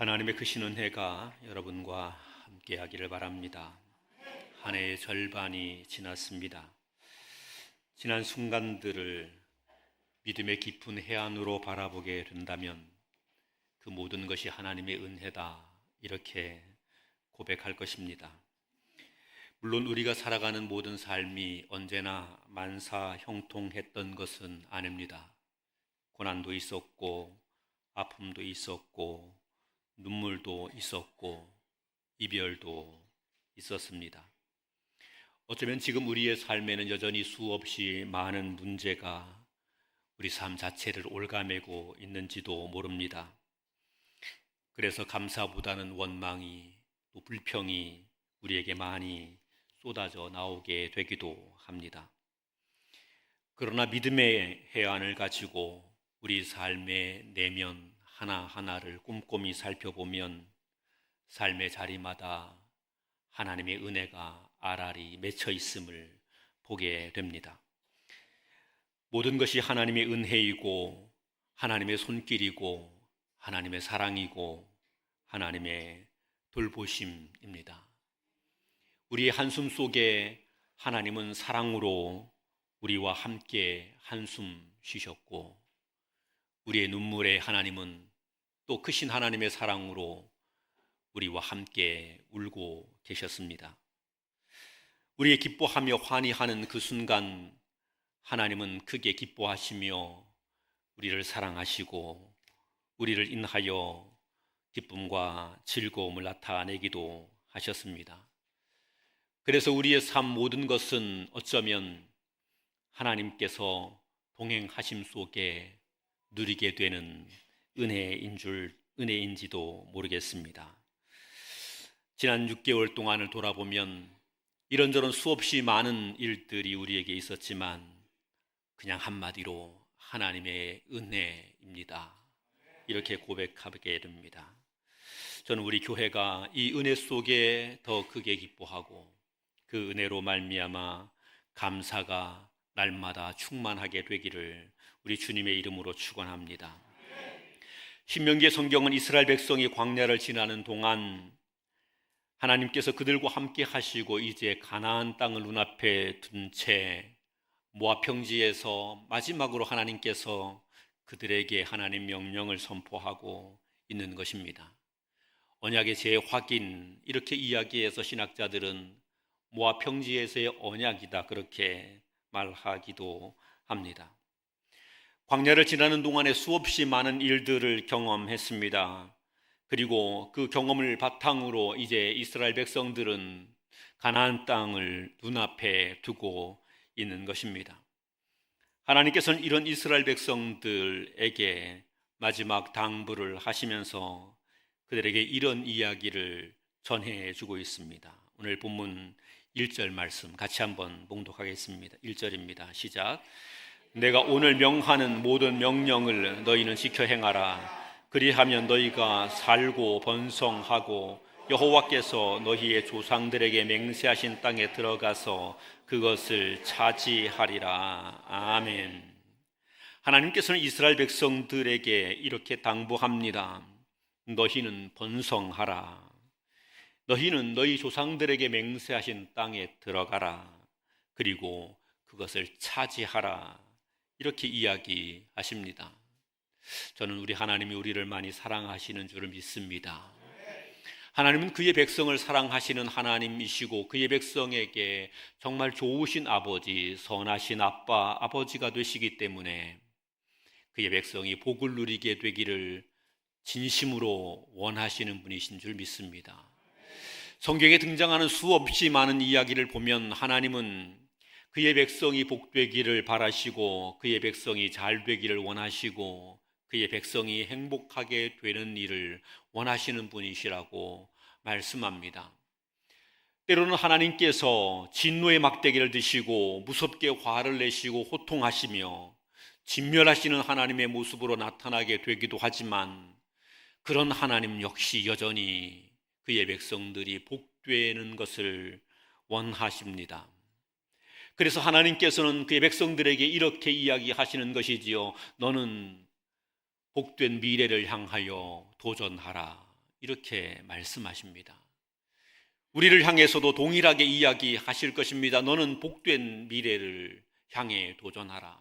하나님의 크신 은혜가 여러분과 함께 하기를 바랍니다. 한 해의 절반이 지났습니다. 지난 순간들을 믿음의 깊은 해안으로 바라보게 된다면 그 모든 것이 하나님의 은혜다, 이렇게 고백할 것입니다. 물론 우리가 살아가는 모든 삶이 언제나 만사 형통했던 것은 아닙니다. 고난도 있었고 아픔도 있었고 눈물도 있었고 이별도 있었습니다. 어쩌면 지금 우리의 삶에는 여전히 수없이 많은 문제가 우리 삶 자체를 올가매고 있는지도 모릅니다. 그래서 감사보다는 원망이, 또 불평이 우리에게 많이 쏟아져 나오게 되기도 합니다. 그러나 믿음의 해안을 가지고 우리 삶의 내면 하나하나를 꼼꼼히 살펴보면 삶의 자리마다 하나님의 은혜가 알알이 맺혀 있음을 보게 됩니다. 모든 것이 하나님의 은혜이고 하나님의 손길이고 하나님의 사랑이고 하나님의 돌보심입니다. 우리의 한숨 속에 하나님은 사랑으로 우리와 함께 한숨 쉬셨고, 우리의 눈물에 하나님은 또 크신 하나님의 사랑으로 우리와 함께 울고 계셨습니다. 우리의 기뻐하며 환희하는 그 순간 하나님은 크게 기뻐하시며 우리를 사랑하시고 우리를 인하여 기쁨과 즐거움을 나타내기도 하셨습니다. 그래서 우리의 삶 모든 것은 어쩌면 하나님께서 동행하심 속에 누리게 되는 은혜인지도 모르겠습니다. 지난 6개월 동안을 돌아보면 이런저런 수없이 많은 일들이 우리에게 있었지만 그냥 한마디로 하나님의 은혜입니다, 이렇게 고백하게 됩니다. 저는 우리 교회가 이 은혜 속에 더 크게 기뻐하고 그 은혜로 말미암아 감사가 날마다 충만하게 되기를 우리 주님의 이름으로 축원합니다. 신명기의 성경은 이스라엘 백성이 광야를 지나는 동안 하나님께서 그들과 함께 하시고 이제 가나안 땅을 눈앞에 둔 채 모압 평지에서 마지막으로 하나님께서 그들에게 하나님 명령을 선포하고 있는 것입니다. 언약의 재확인, 이렇게 이야기해서 신학자들은 모압 평지에서의 언약이다, 그렇게 말하기도 합니다. 광야를 지나는 동안에 수없이 많은 일들을 경험했습니다. 그리고 그 경험을 바탕으로 이제 이스라엘 백성들은 가나안 땅을 눈앞에 두고 있는 것입니다. 하나님께서는 이런 이스라엘 백성들에게 마지막 당부를 하시면서 그들에게 이런 이야기를 전해주고 있습니다. 오늘 본문 1절 말씀 같이 한번 봉독하겠습니다. 1절입니다. 시작. 내가 오늘 명하는 모든 명령을 너희는 지켜 행하라. 그리하면 너희가 살고 번성하고 여호와께서 너희의 조상들에게 맹세하신 땅에 들어가서 그것을 차지하리라. 아멘. 하나님께서는 이스라엘 백성들에게 이렇게 당부합니다. 너희는 번성하라. 너희는 너희 조상들에게 맹세하신 땅에 들어가라. 그리고 그것을 차지하라. 이렇게 이야기하십니다. 저는 우리 하나님이 우리를 많이 사랑하시는 줄을 믿습니다. 하나님은 그의 백성을 사랑하시는 하나님이시고 그의 백성에게 정말 좋으신 아버지, 선하신 아빠, 아버지가 되시기 때문에 그의 백성이 복을 누리게 되기를 진심으로 원하시는 분이신 줄 믿습니다. 성경에 등장하는 수없이 많은 이야기를 보면 하나님은 그의 백성이 복되기를 바라시고 그의 백성이 잘 되기를 원하시고 그의 백성이 행복하게 되는 일을 원하시는 분이시라고 말씀합니다. 때로는 하나님께서 진노의 막대기를 드시고 무섭게 화를 내시고 호통하시며 진멸하시는 하나님의 모습으로 나타나게 되기도 하지만 그런 하나님 역시 여전히 그의 백성들이 복되는 것을 원하십니다. 그래서 하나님께서는 그의 백성들에게 이렇게 이야기하시는 것이지요. 너는 복된 미래를 향하여 도전하라. 이렇게 말씀하십니다. 우리를 향해서도 동일하게 이야기하실 것입니다. 너는 복된 미래를 향해 도전하라.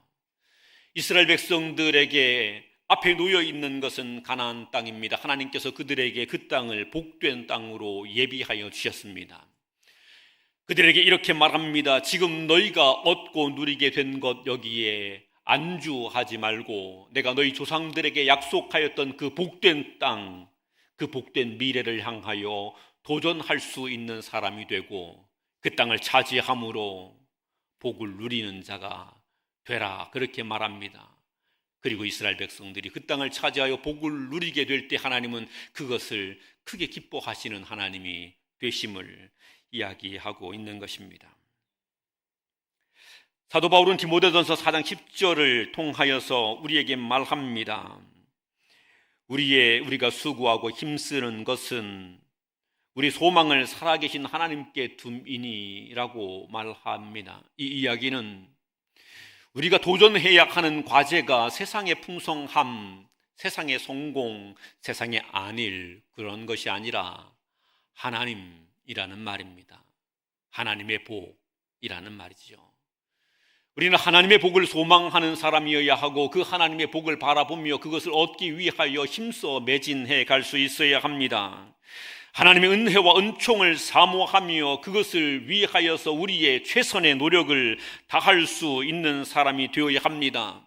이스라엘 백성들에게 앞에 놓여 있는 것은 가나안 땅입니다. 하나님께서 그들에게 그 땅을 복된 땅으로 예비하여 주셨습니다. 그들에게 이렇게 말합니다. 지금 너희가 얻고 누리게 된 것 여기에 안주하지 말고 내가 너희 조상들에게 약속하였던 그 복된 땅, 그 복된 미래를 향하여 도전할 수 있는 사람이 되고 그 땅을 차지함으로 복을 누리는 자가 되라, 그렇게 말합니다. 그리고 이스라엘 백성들이 그 땅을 차지하여 복을 누리게 될 때 하나님은 그것을 크게 기뻐하시는 하나님이 되심을 이야기하고 있는 것입니다. 사도 바울은 디모데전서 4장 10절을 통하여서 우리에게 말합니다. 우리가 수고하고 힘쓰는 것은 우리 소망을 살아계신 하나님께 둠이니라고 말합니다. 이 이야기는 우리가 도전해야 하는 과제가 세상의 풍성함, 세상의 성공, 세상의 안일, 그런 것이 아니라 하나님이라는 말입니다. 하나님의 복이라는 말이죠. 우리는 하나님의 복을 소망하는 사람이어야 하고 그 하나님의 복을 바라보며 그것을 얻기 위하여 힘써 매진해 갈 수 있어야 합니다. 하나님의 은혜와 은총을 사모하며 그것을 위하여서 우리의 최선의 노력을 다할 수 있는 사람이 되어야 합니다.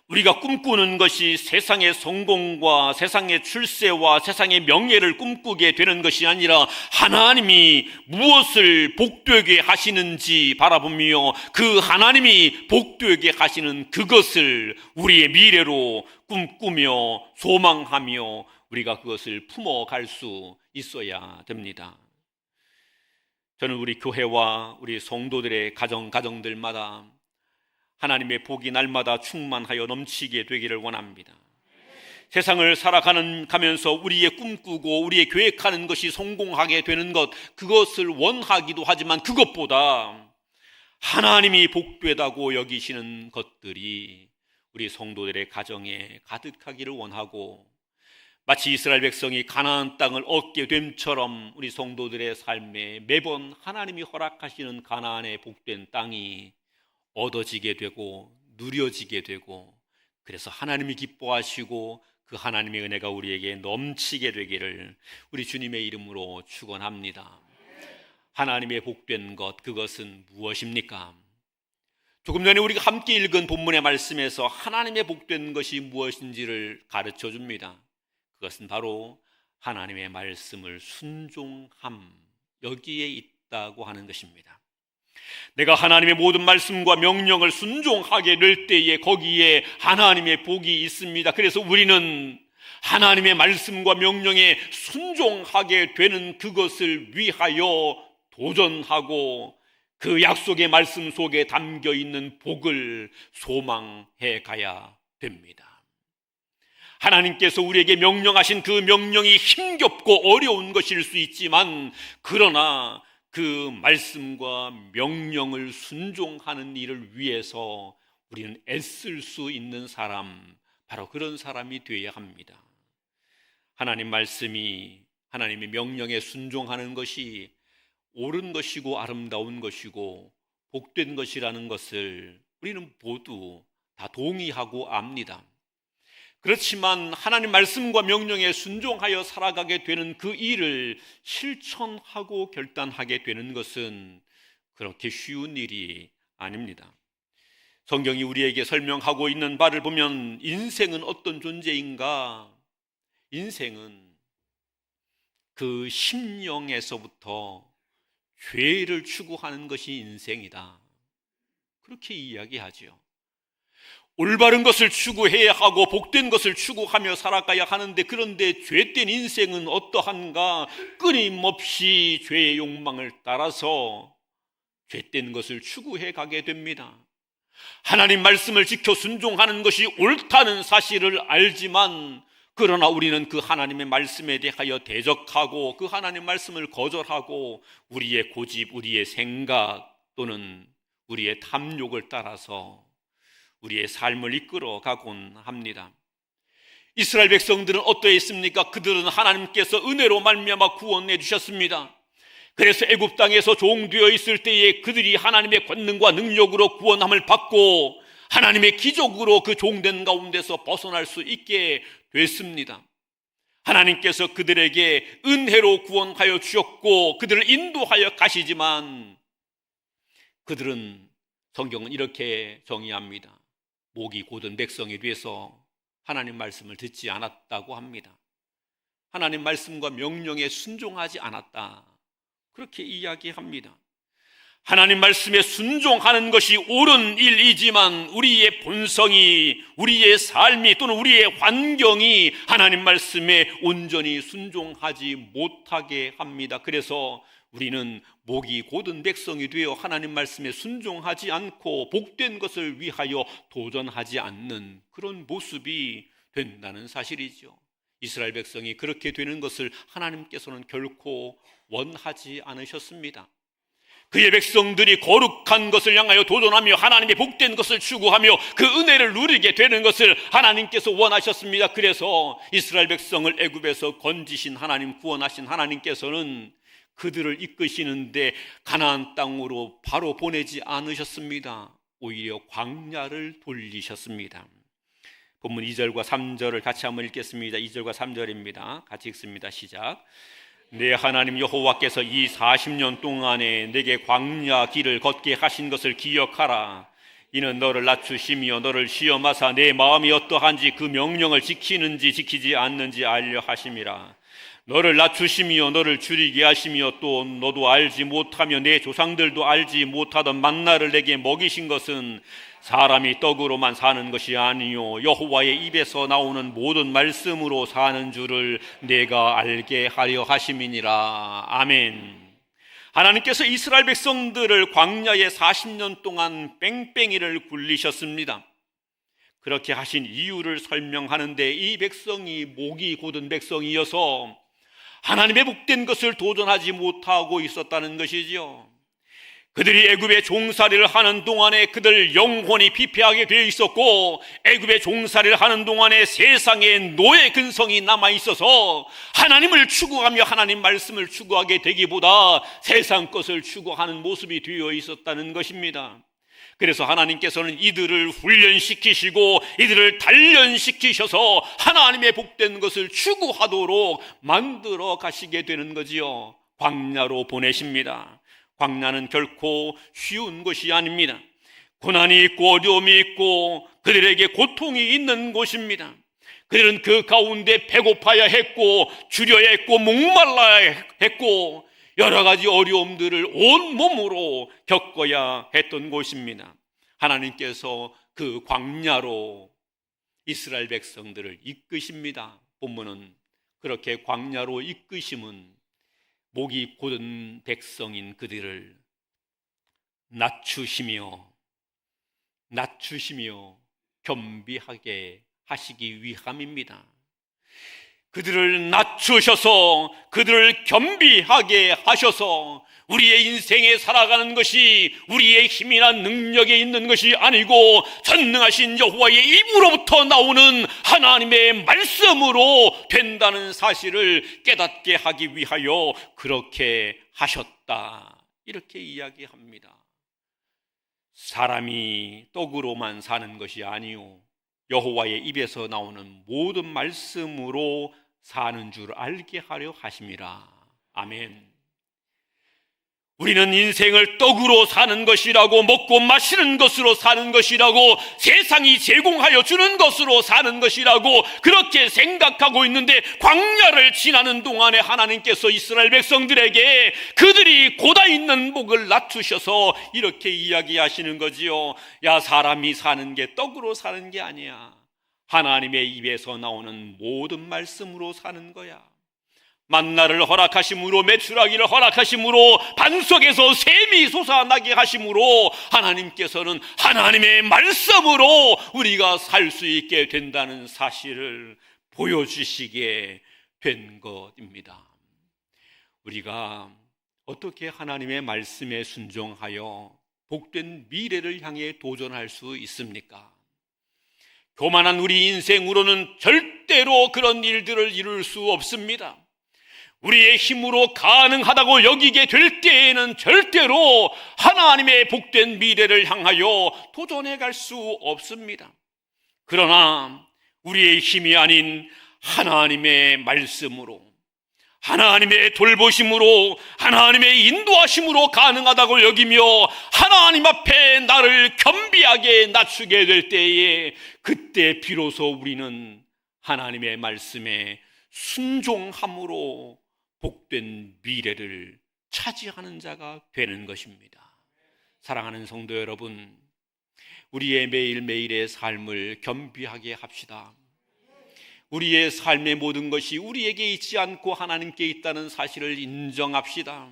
우리가 꿈꾸는 것이 세상의 성공과 세상의 출세와 세상의 명예를 꿈꾸게 되는 것이 아니라 하나님이 무엇을 복되게 하시는지 바라보며 그 하나님이 복되게 하시는 그것을 우리의 미래로 꿈꾸며 소망하며 우리가 그것을 품어갈 수 있어야 됩니다. 저는 우리 교회와 우리 성도들의 가정들마다 하나님의 복이 날마다 충만하여 넘치게 되기를 원합니다. 세상을 살아가면서 우리의 꿈꾸고 우리의 계획하는 것이 성공하게 되는 것, 그것을 원하기도 하지만 그것보다 하나님이 복되다고 여기시는 것들이 우리 성도들의 가정에 가득하기를 원하고, 마치 이스라엘 백성이 가나안 땅을 얻게 됨처럼 우리 성도들의 삶에 매번 하나님이 허락하시는 가나안의 복된 땅이 얻어지게 되고 누려지게 되고, 그래서 하나님이 기뻐하시고 그 하나님의 은혜가 우리에게 넘치게 되기를 우리 주님의 이름으로 축원합니다. 하나님의 복된 것, 그것은 무엇입니까? 조금 전에 우리가 함께 읽은 본문의 말씀에서 하나님의 복된 것이 무엇인지를 가르쳐 줍니다. 그것은 바로 하나님의 말씀을 순종함, 여기에 있다고 하는 것입니다. 내가 하나님의 모든 말씀과 명령을 순종하게 될 때에 거기에 하나님의 복이 있습니다. 그래서 우리는 하나님의 말씀과 명령에 순종하게 되는 그것을 위하여 도전하고 그 약속의 말씀 속에 담겨 있는 복을 소망해 가야 됩니다. 하나님께서 우리에게 명령하신 그 명령이 힘겹고 어려운 것일 수 있지만, 그러나 그 말씀과 명령을 순종하는 일을 위해서 우리는 애쓸 수 있는 사람, 바로 그런 사람이 되어야 합니다. 하나님 말씀이, 하나님의 명령에 순종하는 것이 옳은 것이고 아름다운 것이고 복된 것이라는 것을 우리는 모두 다 동의하고 압니다. 그렇지만 하나님 말씀과 명령에 순종하여 살아가게 되는 그 일을 실천하고 결단하게 되는 것은 그렇게 쉬운 일이 아닙니다. 성경이 우리에게 설명하고 있는 바를 보면 인생은 어떤 존재인가? 인생은 그 심령에서부터 죄를 추구하는 것이 인생이다, 그렇게 이야기하지요. 올바른 것을 추구해야 하고 복된 것을 추구하며 살아가야 하는데, 그런데 죄된 인생은 어떠한가? 끊임없이 죄의 욕망을 따라서 죄된 것을 추구해 가게 됩니다. 하나님 말씀을 지켜 순종하는 것이 옳다는 사실을 알지만, 그러나 우리는 그 하나님의 말씀에 대하여 대적하고 그 하나님 말씀을 거절하고 우리의 고집, 우리의 생각 또는 우리의 탐욕을 따라서 우리의 삶을 이끌어 가곤 합니다. 이스라엘 백성들은 어떠했습니까? 그들은 하나님께서 은혜로 말미암아 구원해 주셨습니다. 그래서 애굽 땅에서 종되어 있을 때에 그들이 하나님의 권능과 능력으로 구원함을 받고 하나님의 기적으로 그 종된 가운데서 벗어날 수 있게 됐습니다. 하나님께서 그들에게 은혜로 구원하여 주셨고 그들을 인도하여 가시지만 그들은, 성경은 이렇게 정의합니다. 목이 곧은 백성에 대해서 하나님 말씀을 듣지 않았다고 합니다. 하나님 말씀과 명령에 순종하지 않았다, 그렇게 이야기합니다. 하나님 말씀에 순종하는 것이 옳은 일이지만 우리의 본성이, 우리의 삶이 또는 우리의 환경이 하나님 말씀에 온전히 순종하지 못하게 합니다. 그래서 우리는 목이 곧은 백성이 되어 하나님 말씀에 순종하지 않고 복된 것을 위하여 도전하지 않는 그런 모습이 된다는 사실이죠. 이스라엘 백성이 그렇게 되는 것을 하나님께서는 결코 원하지 않으셨습니다. 그의 백성들이 거룩한 것을 향하여 도전하며 하나님의 복된 것을 추구하며 그 은혜를 누리게 되는 것을 하나님께서 원하셨습니다. 그래서 이스라엘 백성을 애굽에서 건지신 하나님, 구원하신 하나님께서는 그들을 이끄시는데 가나안 땅으로 바로 보내지 않으셨습니다. 오히려 광야를 돌리셨습니다. 본문 2절과 3절을 같이 한번 읽겠습니다. 2절과 3절입니다. 같이 읽습니다. 시작. 내 하나님 여호와께서 이 40년 동안에 내게 광야 길을 걷게 하신 것을 기억하라. 이는 너를 낮추시며 너를 시험하사 내 마음이 어떠한지 그 명령을 지키는지 지키지 않는지 알려 하심이라. 너를 낮추시며 너를 줄이게 하시며 또 너도 알지 못하며 내 조상들도 알지 못하던 만나를 내게 먹이신 것은 사람이 떡으로만 사는 것이 아니요 여호와의 입에서 나오는 모든 말씀으로 사는 줄을 내가 알게 하려 하심이니라. 아멘. 하나님께서 이스라엘 백성들을 광야에 40년 동안 뺑뺑이를 굴리셨습니다. 그렇게 하신 이유를 설명하는데 이 백성이 목이 곧은 백성이어서 하나님의 복된 것을 도전하지 못하고 있었다는 것이지요. 그들이 애굽의 종살이를 하는 동안에 그들 영혼이 피폐하게 되어 있었고 애굽의 종살이를 하는 동안에 세상에 노예 근성이 남아 있어서 하나님을 추구하며 하나님 말씀을 추구하게 되기보다 세상 것을 추구하는 모습이 되어 있었다는 것입니다. 그래서 하나님께서는 이들을 훈련시키시고 이들을 단련시키셔서 하나님의 복된 것을 추구하도록 만들어 가시게 되는 거지요. 광야로 보내십니다. 광야는 결코 쉬운 것이 아닙니다. 고난이 있고 어려움이 있고 그들에게 고통이 있는 곳입니다. 그들은 그 가운데 배고파야 했고 줄여야 했고 목말라야 했고 여러 가지 어려움들을 온 몸으로 겪어야 했던 곳입니다. 하나님께서 그 광야로 이스라엘 백성들을 이끄십니다. 본문은 그렇게 광야로 이끄심은 목이 곧은 백성인 그들을 낮추시며 겸비하게 하시기 위함입니다. 그들을 낮추셔서 그들을 겸비하게 하셔서 우리의 인생에 살아가는 것이 우리의 힘이나 능력에 있는 것이 아니고 전능하신 여호와의 입으로부터 나오는 하나님의 말씀으로 된다는 사실을 깨닫게 하기 위하여 그렇게 하셨다, 이렇게 이야기합니다. 사람이 떡으로만 사는 것이 아니요 여호와의 입에서 나오는 모든 말씀으로 사는 줄 알게 하려 하심이라. 아멘. 우리는 인생을 떡으로 사는 것이라고, 먹고 마시는 것으로 사는 것이라고, 세상이 제공하여 주는 것으로 사는 것이라고 그렇게 생각하고 있는데 광야를 지나는 동안에 하나님께서 이스라엘 백성들에게 그들이 고다 있는 목을 낮추셔서 이렇게 이야기하시는 거지요. 야, 사람이 사는 게 떡으로 사는 게 아니야. 하나님의 입에서 나오는 모든 말씀으로 사는 거야. 만나를 허락하심으로, 메추라기를 허락하심으로, 반석에서 샘이 솟아나게 하심으로 하나님께서는 하나님의 말씀으로 우리가 살 수 있게 된다는 사실을 보여주시게 된 것입니다. 우리가 어떻게 하나님의 말씀에 순종하여 복된 미래를 향해 도전할 수 있습니까? 교만한 우리 인생으로는 절대로 그런 일들을 이룰 수 없습니다. 우리의 힘으로 가능하다고 여기게 될 때에는 절대로 하나님의 복된 미래를 향하여 도전해 갈 수 없습니다. 그러나 우리의 힘이 아닌 하나님의 말씀으로, 하나님의 돌보심으로, 하나님의 인도하심으로 가능하다고 여기며 하나님 앞에 나를 겸비하게 낮추게 될 때에, 그때 비로소 우리는 하나님의 말씀에 순종함으로 복된 미래를 차지하는 자가 되는 것입니다. 사랑하는 성도 여러분, 우리의 매일매일의 삶을 겸비하게 합시다. 우리의 삶의 모든 것이 우리에게 있지 않고 하나님께 있다는 사실을 인정합시다.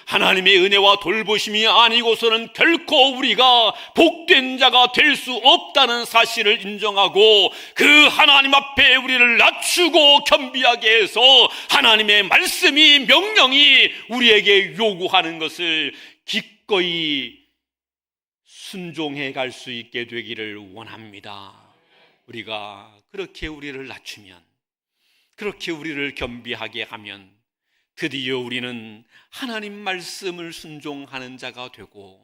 하나님의 은혜와 돌보심이 아니고서는 결코 우리가 복된 자가 될 수 없다는 사실을 인정하고, 그 하나님 앞에 우리를 낮추고 겸비하게 해서 하나님의 말씀이, 명령이 우리에게 요구하는 것을 기꺼이 순종해 갈 수 있게 되기를 원합니다. 우리가 그렇게 우리를 낮추면, 그렇게 우리를 겸비하게 하면 드디어 우리는 하나님 말씀을 순종하는 자가 되고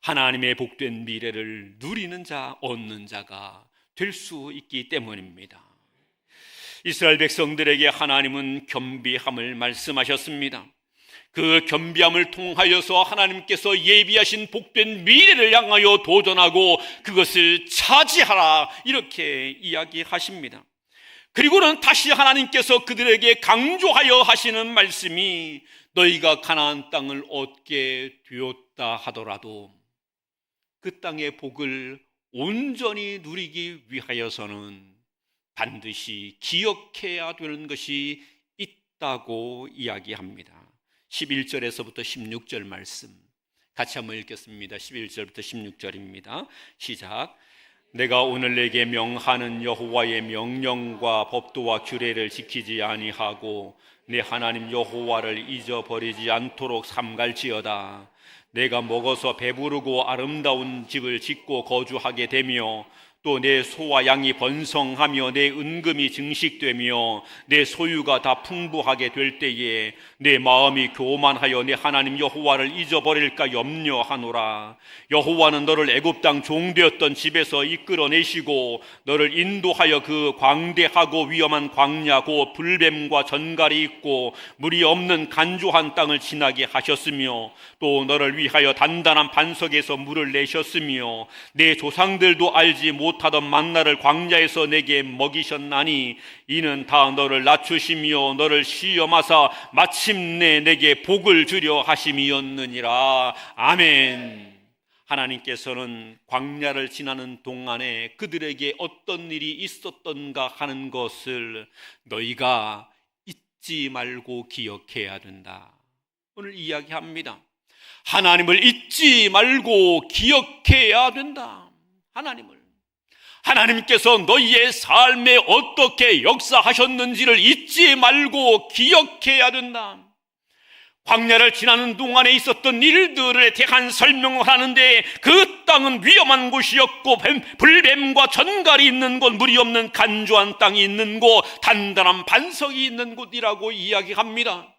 하나님의 복된 미래를 누리는 자, 얻는 자가 될 수 있기 때문입니다. 이스라엘 백성들에게 하나님은 겸비함을 말씀하셨습니다. 그 겸비함을 통하여서 하나님께서 예비하신 복된 미래를 향하여 도전하고 그것을 차지하라, 이렇게 이야기하십니다. 그리고는 다시 하나님께서 그들에게 강조하여 하시는 말씀이, 너희가 가나안 땅을 얻게 되었다 하더라도 그 땅의 복을 온전히 누리기 위하여서는 반드시 기억해야 되는 것이 있다고 이야기합니다. 11절에서부터 16절 말씀 같이 한번 읽겠습니다. 11절부터 16절입니다. 시작. 내가 오늘 내게 명하는 여호와의 명령과 법도와 규례를 지키지 아니하고 내 하나님 여호와를 잊어버리지 않도록 삼갈지어다. 내가 먹어서 배부르고 아름다운 집을 짓고 거주하게 되며 또 내 소와 양이 번성하며 내 은금이 증식되며 내 소유가 다 풍부하게 될 때에 내 마음이 교만하여 내 하나님 여호와를 잊어버릴까 염려하노라. 여호와는 너를 애굽 땅 종되었던 집에서 이끌어내시고 너를 인도하여 그 광대하고 위험한 광야 곧 불뱀과 전갈이 있고 물이 없는 간조한 땅을 지나게 하셨으며 또 너를 위하여 단단한 반석에서 물을 내셨으며 내 조상들도 알지 못하던 만나를 광야에서 내게 먹이셨나니 이는 다 너를 낮추시며 너를 시험하사 마침내 내게 복을 주려 하심이었느니라. 아멘. 하나님께서는 광야를 지나는 동안에 그들에게 어떤 일이 있었던가 하는 것을 너희가 잊지 말고 기억해야 된다, 오늘 이야기합니다. 하나님을 잊지 말고 기억해야 된다. 하나님께서 너희의 삶에 어떻게 역사하셨는지를 잊지 말고 기억해야 된다. 광야를 지나는 동안에 있었던 일들에 대한 설명을 하는데, 그 땅은 위험한 곳이었고 불뱀과 전갈이 있는 곳, 물이 없는 간조한 땅이 있는 곳, 단단한 반석이 있는 곳이라고 이야기합니다.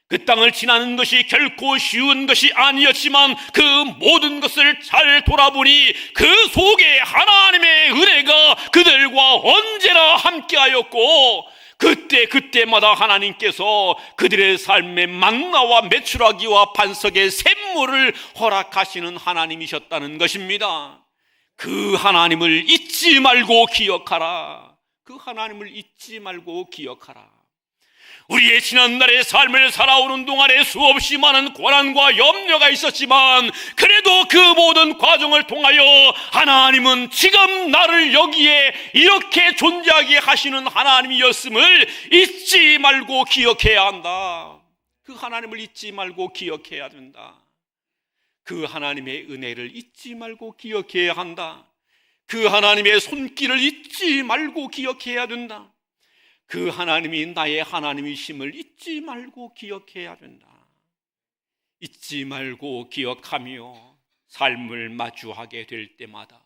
그 땅을 지나는 것이 결코 쉬운 것이 아니었지만 그 모든 것을 잘 돌아보니 그 속에 하나님의 은혜가 그들과 언제나 함께하였고, 그때마다 하나님께서 그들의 삶에 만나와 메추라기와 반석의 샘물을 허락하시는 하나님이셨다는 것입니다. 그 하나님을 잊지 말고 기억하라. 그 하나님을 잊지 말고 기억하라. 우리의 지난날의 삶을 살아오는 동안에 수없이 많은 고난과 염려가 있었지만 그래도 그 모든 과정을 통하여 하나님은 지금 나를 여기에 이렇게 존재하게 하시는 하나님이었음을 잊지 말고 기억해야 한다. 그 하나님을 잊지 말고 기억해야 된다. 그 하나님의 은혜를 잊지 말고 기억해야 한다. 그 하나님의 손길을 잊지 말고 기억해야 된다. 그 하나님이 나의 하나님이심을 잊지 말고 기억해야 된다. 잊지 말고 기억하며 삶을 마주하게 될 때마다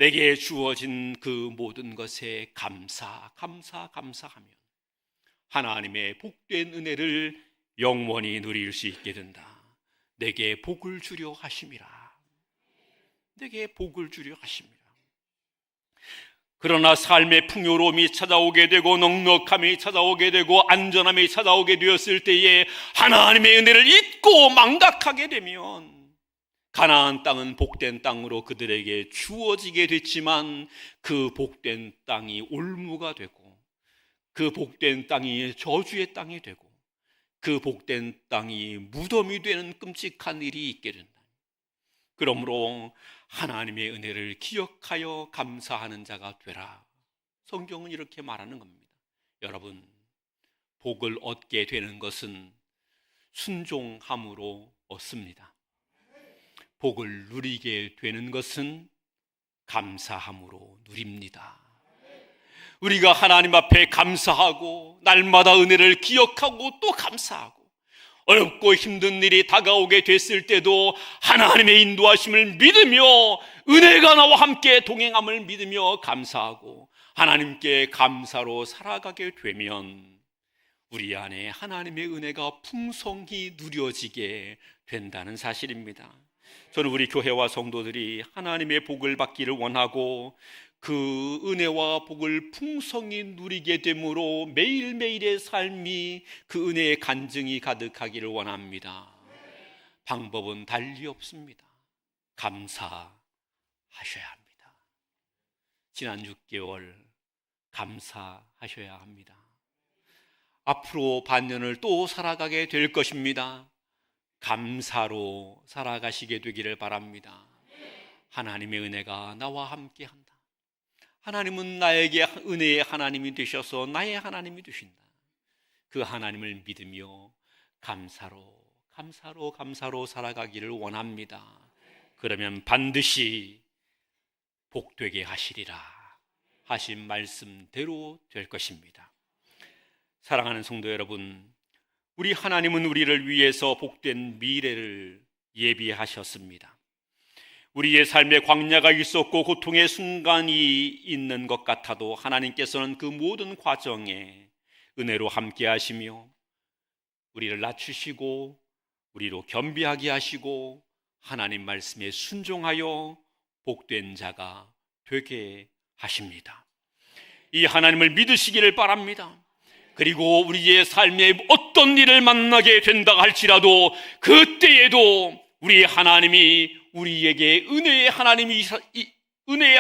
내게 주어진 그 모든 것에 감사하며 하나님의 복된 은혜를 영원히 누릴 수 있게 된다. 내게 복을 주려 하심이라. 내게 복을 주려 하심이라. 그러나 삶의 풍요로움이 찾아오게 되고 넉넉함이 찾아오게 되고 안전함이 찾아오게 되었을 때에 하나님의 은혜를 잊고 망각하게 되면 가나안 땅은 복된 땅으로 그들에게 주어지게 됐지만 그 복된 땅이 올무가 되고 그 복된 땅이 저주의 땅이 되고 그 복된 땅이 무덤이 되는 끔찍한 일이 있게 된다. 그러므로 하나님의 은혜를 기억하여 감사하는 자가 되라. 성경은 이렇게 말하는 겁니다. 여러분, 복을 얻게 되는 것은 순종함으로 얻습니다. 복을 누리게 되는 것은 감사함으로 누립니다. 우리가 하나님 앞에 감사하고 날마다 은혜를 기억하고 또 감사하고 어렵고 힘든 일이 다가오게 됐을 때도 하나님의 인도하심을 믿으며 은혜가 나와 함께 동행함을 믿으며 감사하고 하나님께 감사로 살아가게 되면 우리 안에 하나님의 은혜가 풍성히 누려지게 된다는 사실입니다. 저는 우리 교회와 성도들이 하나님의 복을 받기를 원하고 그 은혜와 복을 풍성히 누리게 되므로 매일매일의 삶이 그 은혜의 간증이 가득하기를 원합니다. 방법은 달리 없습니다. 감사하셔야 합니다. 지난 6개월 감사하셔야 합니다. 앞으로 반년을 또 살아가게 될 것입니다. 감사로 살아가시게 되기를 바랍니다. 하나님의 은혜가 나와 함께한다. 하나님은 나에게 은혜의 하나님이 되셔서 나의 하나님이 되신다. 그 하나님을 믿으며 감사로 살아가기를 원합니다. 그러면 반드시 복되게 하시리라 하신 말씀대로 될 것입니다. 사랑하는 성도 여러분, 우리 하나님은 우리를 위해서 복된 미래를 예비하셨습니다. 우리의 삶에 광야가 있었고 고통의 순간이 있는 것 같아도 하나님께서는 그 모든 과정에 은혜로 함께 하시며 우리를 낮추시고 우리로 겸비하게 하시고 하나님 말씀에 순종하여 복된 자가 되게 하십니다. 이 하나님을 믿으시기를 바랍니다. 그리고 우리의 삶에 어떤 일을 만나게 된다 할지라도 그때에도 우리 하나님이 우리에게 은혜의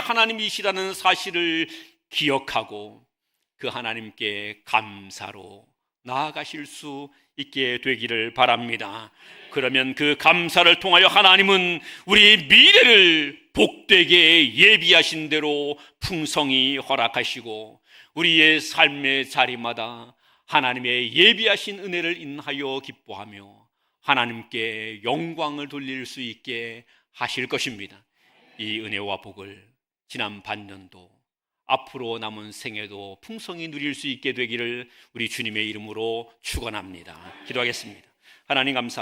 하나님이시라는 사실을 기억하고 그 하나님께 감사로 나아가실 수 있게 되기를 바랍니다. 그러면 그 감사를 통하여 하나님은 우리 미래를 복되게 예비하신 대로 풍성히 허락하시고 우리의 삶의 자리마다 하나님의 예비하신 은혜를 인하여 기뻐하며 하나님께 영광을 돌릴 수 있게 하실 것입니다. 이 은혜와 복을 지난 반년도 앞으로 남은 생에도 풍성히 누릴 수 있게 되기를 우리 주님의 이름으로 축원합니다. 기도하겠습니다. 하나님 감사합니다.